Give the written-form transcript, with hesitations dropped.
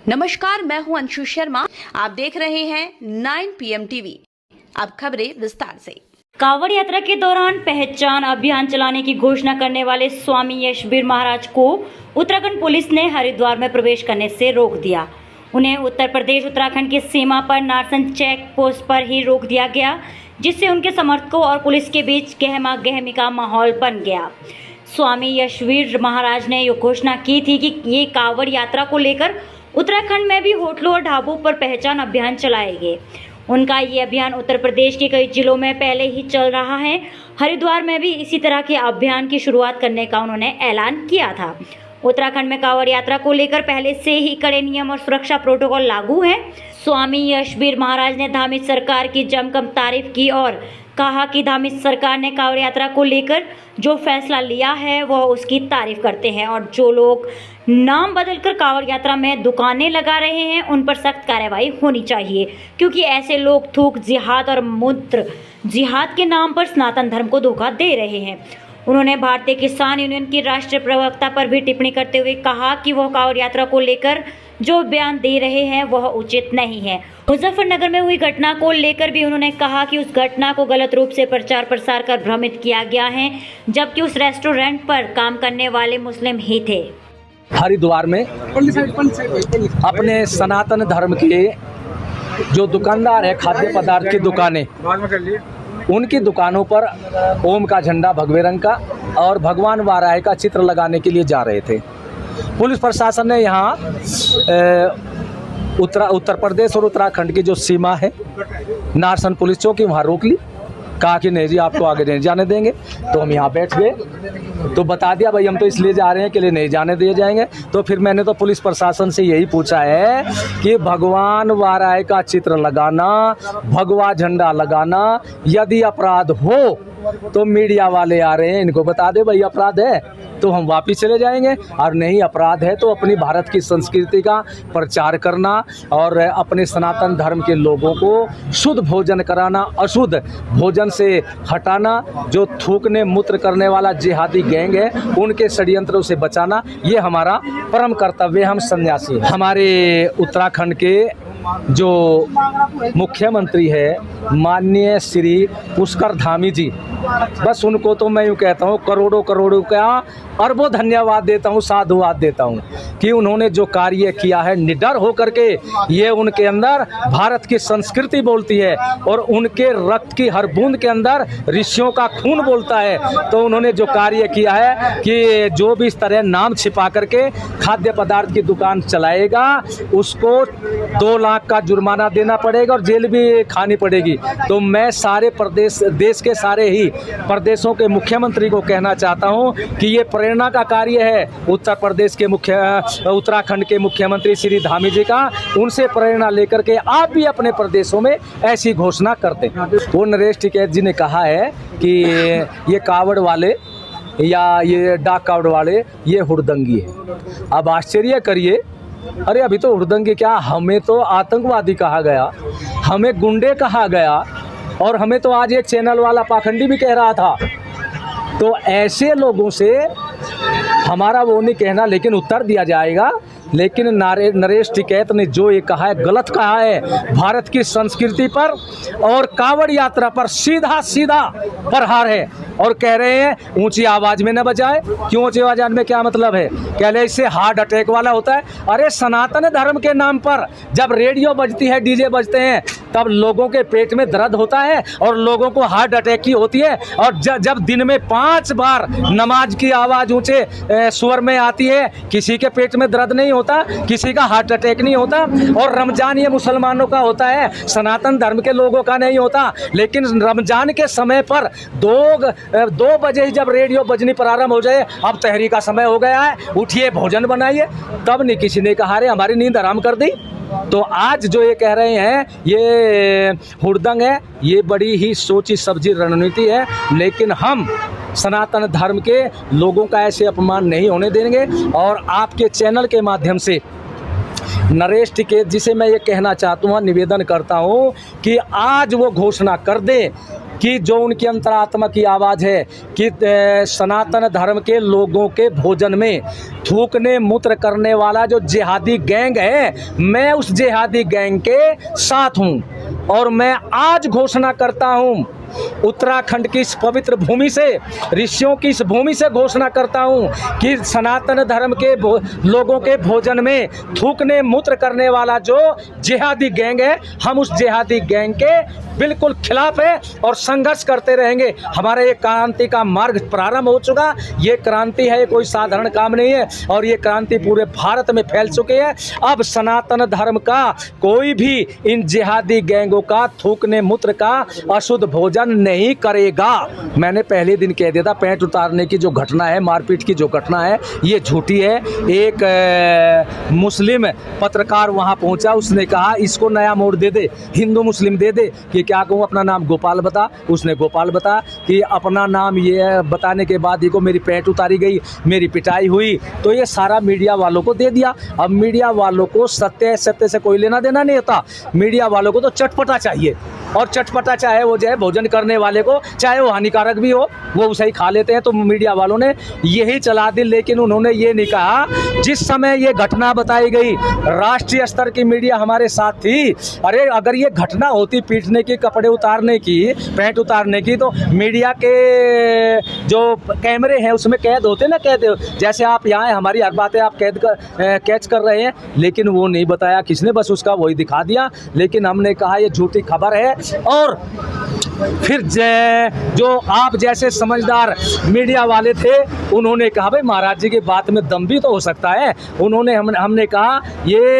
नमस्कार, मैं हूं अंशु शर्मा। आप देख रहे हैं 9 PM टीवी। अब खबरें विस्तार से। कांवड़ यात्रा के दौरान पहचान अभियान चलाने की घोषणा करने वाले स्वामी यशवीर महाराज को उत्तराखंड पुलिस ने हरिद्वार में प्रवेश करने से रोक दिया। उन्हें उत्तर प्रदेश उत्तराखंड की सीमा पर नारसन चेक पोस्ट पर ही रोक दिया गया, जिससे उनके समर्थकों और पुलिस के बीच गहमा गहमी का माहौल बन गया। स्वामी यशवीर महाराज ने ये घोषणा की थी कि ये कांवड़ यात्रा को लेकर उत्तराखंड में भी होटलों और ढाबों पर पहचान अभियान चलाएंगे। उनका ये अभियान उत्तर प्रदेश के कई जिलों में पहले ही चल रहा है। हरिद्वार में भी इसी तरह के अभियान की शुरुआत करने का उन्होंने ऐलान किया था। उत्तराखंड में कांवड़ यात्रा को लेकर पहले से ही कड़े नियम और सुरक्षा प्रोटोकॉल लागू है। स्वामी यशवीर महाराज ने धामित सरकार की जमकर तारीफ की और कहा कि धामित सरकार ने कांवड़ यात्रा को लेकर जो फैसला लिया है वह उसकी तारीफ करते हैं और जो लोग नाम बदलकर कांवड़ यात्रा में दुकानें लगा रहे हैं उन पर सख्त कार्रवाई होनी चाहिए, क्योंकि ऐसे लोग थूक जिहाद और मूत्र जिहाद के नाम पर सनातन धर्म को धोखा दे रहे हैं। उन्होंने भारतीय किसान यूनियन की राष्ट्रीय प्रवक्ता पर भी टिप्पणी करते हुए कहा कि वह कांवड़ यात्रा को लेकर जो बयान दे रहे हैं वह उचित नहीं है। मुजफ्फरनगर में हुई घटना को लेकर भी उन्होंने कहा कि उस घटना को गलत रूप से प्रचार प्रसार कर भ्रमित किया गया है, जबकि उस रेस्टोरेंट पर काम करने वाले मुस्लिम ही थे। हरिद्वार में अपने सनातन धर्म के जो दुकानदार है, खाद्य पदार्थ की दुकानें, उनकी दुकानों पर ओम का झंडा भगवे रंग का और भगवान वाराह का चित्र लगाने के लिए जा रहे थे। पुलिस प्रशासन ने यहाँ उत्तर प्रदेश और उत्तराखंड की जो सीमा है, नारसन पुलिस चौकी, वहाँ रोक ली। कहा कि नहीं जी, आपको आगे नहीं जाने देंगे। तो हम यहाँ बैठ गए, तो बता दिया भाई हम तो इसलिए जा रहे हैं कि लिए नहीं जाने दिए जाएंगे। तो फिर मैंने तो पुलिस प्रशासन से यही पूछा है कि भगवान वाराह का चित्र लगाना, भगवा झंडा लगाना यदि अपराध हो तो मीडिया वाले आ रहे हैं, इनको बता दे भाई अपराध है तो हम वापिस चले जाएंगे, और नहीं अपराध है तो अपनी भारत की संस्कृति का प्रचार करना और अपने सनातन धर्म के लोगों को शुद्ध भोजन कराना, अशुद्ध भोजन से हटाना, जो थूकने मूत्र करने वाला जिहादी गैंग है उनके षड्यंत्रों से बचाना, ये हमारा परम कर्तव्य। हम सन्यासी, हमारे उत्तराखंड के जो मुख्यमंत्री है माननीय श्री पुष्कर धामी जी, बस उनको तो मैं यूँ कहता हूँ करोड़ों करोड़ों का अरबों धन्यवाद देता हूँ, साधुवाद देता हूँ कि उन्होंने जो कार्य किया है निडर होकर के, ये उनके अंदर भारत की संस्कृति बोलती है और उनके रक्त की हर बूंद के अंदर ऋषियों का खून बोलता है। तो उन्होंने जो कार्य किया है कि जो भी इस तरह नाम छिपा करके खाद्य पदार्थ की दुकान चलाएगा उसको 2 लाख का जुर्माना देना पड़ेगा और जेल भी खानी पड़ेगी। तो मैं सारे प्रदेश, देश के सारे ही प्रदेशों के मुख्यमंत्री को कहना चाहता हूं कि ये प्रेरणा का कार्य है उत्तर प्रदेश के उत्तराखंड के मुख्यमंत्री श्री धामी जी का। उनसे प्रेरणा लेकर के आप भी अपने प्रदेशों में ऐसी घोषणा करते हैं। वो नरेश टिकैत जी ने कहा है कि ये कावड़ वाले या ये डाक कावड़ वाले ये हुड़दंगी है। अब आश्चर्य करिए, अरे अभी तो हुड़दंगी क्या, हमें तो आतंकवादी कहा गया, हमें गुंडे कहा गया और हमें तो आज एक चैनल वाला पाखंडी भी कह रहा था। तो ऐसे लोगों से हमारा वो नहीं कहना, लेकिन उत्तर दिया जाएगा। लेकिन नरेश टिकैत ने जो ये कहा है गलत कहा है, भारत की संस्कृति पर और कांवड़ यात्रा पर सीधा सीधा प्रहार है। और कह रहे हैं ऊंची आवाज में न बजाए। क्यों ऊंची आवाज में क्या मतलब है? कह रहे इससे हार्ट अटैक वाला होता है। अरे सनातन धर्म के नाम पर जब रेडियो बजती है, डीजे बजते हैं, तब लोगों के पेट में दर्द होता है और लोगों को हार्ट अटैक की होती है। और जब दिन में 5 बार नमाज की आवाज़ ऊंचे स्वर में आती है, किसी के पेट में दर्द नहीं होता, किसी का हार्ट अटैक नहीं होता। और रमजान ये मुसलमानों का होता है, सनातन धर्म के लोगों का नहीं होता। लेकिन रमजान के समय पर 2 बजे ही जब रेडियो बजनी प्रारंभ हो जाए, अब तहरी का समय हो गया है, उठिए भोजन बनाइए, तब नहीं किसी ने कहा रे हमारी नींद हराम कर दी। तो आज जो ये कह रहे हैं ये हुड़दंग है, ये बड़ी ही सोची समझी रणनीति है। लेकिन हम सनातन धर्म के लोगों का ऐसे अपमान नहीं होने देंगे। और आपके चैनल के माध्यम से नरेश टिकैत जी से मैं ये कहना चाहता हूँ, निवेदन करता हूँ कि आज वो घोषणा कर दें कि जो उनकी अंतरात्मा की आवाज़ है कि सनातन धर्म के लोगों के भोजन में थूकने मूत्र करने वाला जो जिहादी गैंग है, मैं उस जिहादी गैंग के साथ हूँ। और मैं आज घोषणा करता हूँ, उत्तराखंड की इस पवित्र भूमि से, ऋषियों की इस भूमि से घोषणा करता हूँ कि सनातन धर्म के लोगों के भोजन में थूकने मूत्र करने वाला जो जिहादी गैंग है, हम उस जिहादी गैंग के बिल्कुल खिलाफ है और संघर्ष करते रहेंगे। हमारा ये क्रांति का मार्ग प्रारंभ हो चुका। ये क्रांति है, कोई साधारण काम नहीं है और ये क्रांति पूरे भारत में फैल चुकी है। अब सनातन धर्म का कोई भी इन जिहादी गैंगों का थूकने मूत्र का अशुद्ध भोजन नहीं करेगा। मैंने पहले दिन कह दिया था, पैंट उतारने की जो घटना है, मारपीट की जो घटना है, ये झूठी है। एक मुस्लिम पत्रकार वहाँ पहुँचा, उसने कहा इसको नया मोड़ दे दे, हिंदू मुस्लिम दे दे कि क्या कहूँ, अपना नाम गोपाल बता। उसने गोपाल बता कि अपना नाम ये बताने के बाद देखो मेरी पैंट उतारी गई, मेरी पिटाई हुई, तो ये सारा मीडिया वालों को दे दिया। अब मीडिया वालों को सत्य से कोई लेना देना नहीं होता। मीडिया वालों को तो चटपटा चाहिए, और चटपटा चाहे वो जो है भोजन करने वाले को, चाहे वो हानिकारक भी हो, वो उसे ही खा लेते हैं। तो मीडिया वालों ने यही चला दी, लेकिन उन्होंने ये नहीं कहा जिस समय ये घटना बताई गई राष्ट्रीय स्तर की मीडिया हमारे साथ थी। अरे अगर ये घटना होती पीटने की, कपड़े उतारने की, पैंट उतारने की, तो मीडिया के जो कैमरे हैं उसमें कैद होते ना, कैद जैसे आप यहाँ हैं, हमारी हर बातें आप कैच कर रहे हैं, लेकिन वो नहीं बताया किसने, बस उसका वही दिखा दिया। लेकिन हमने कहा ये झूठी खबर है। और फिर जो आप जैसे समझदार मीडिया वाले थे, उन्होंने कहा भाई महाराज जी की बात में दम भी तो हो सकता है। हमने कहा ये